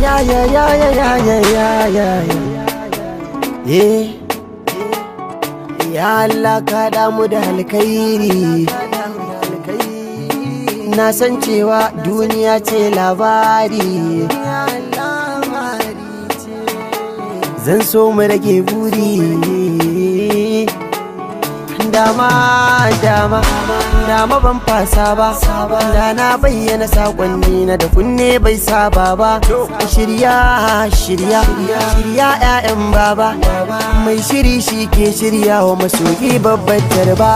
ya ya ya ya ya ya ya ya ya Allah ka damu da alkhairi. Na san cewa duniya ce labari, zan so mu rage buri. Dama ban fasa ba, da na bayyana sakonni na da kunne bai saba ba. Shirya ƴaƴan baba, mai shiri shi ke shirya wa masoyi babbar tarba.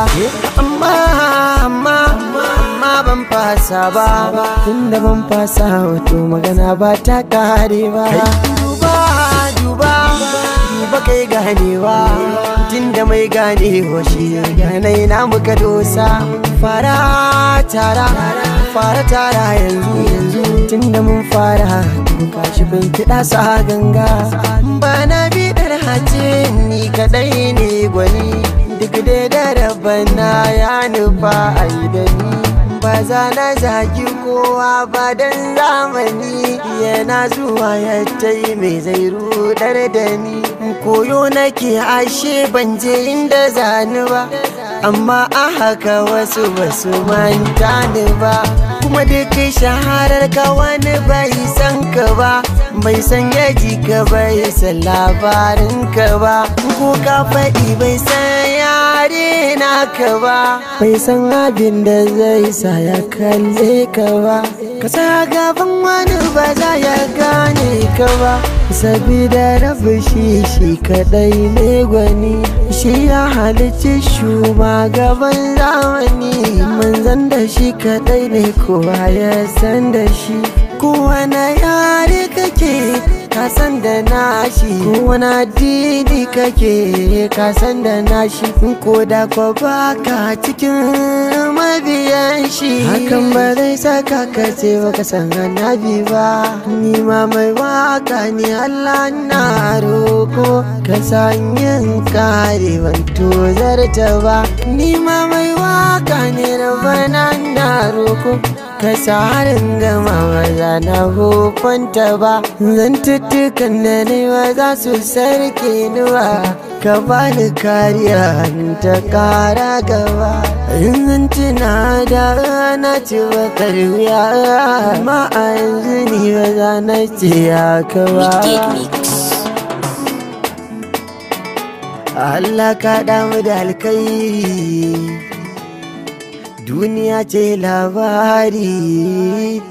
Amma ban fasa ba, tunda ban fasa wato magana ba ta kare ba. Duba kai ganewa, tunda mai ganewa shi yanayi na muka dosa. Fara tara yanzu tunda mun fara kashi bin kiɗa sa ganga. Bana bidar hace ni kadai ne gwani, duk da rabana ya nufa aidani. Ba za na zagi kowa ba dan zamani yana zuwa ya tai mai zai rudar da ni. Koyo nake ashe ban je inda zani ba, amma a haka wasu basu manta ni ba. Kuma duk shaharar ka wani bai san ka ba, bai san yaji ka bai san labarin ka ba. Ko ka faɗi bai san yare naka ba, bai san abin da zai sa ya kalle ka ba. Ka sa gaban wani ba za ya gane ka ba, sabida rabu shi kadai ne gwani. Shi ya halicci shugaban zamani, manzan da shi kadai ne kowa ya san da shi. Kowane yare kake ka san da nashi, kowane addini kake ka san da nashi. Ko da kwa baka cikin mabiyan shi, hakan ba zai saka ka ce baka san annabi ba. Ni ma mai waka ni Allah na roko, ka san yin kare ban tozarta ba. Ni ma mai waka ni rabana na roko, ka sa harin gama maza na hufanta ba. Zantuttukan da ne ba za su sarke ni ba, ka bani kariya ta kara gaba. In tuna da na ci bakar wuya, amma a yanzu ni ba za na ce haka ba. Allah ka damu da alkhairi, duniya ce labari.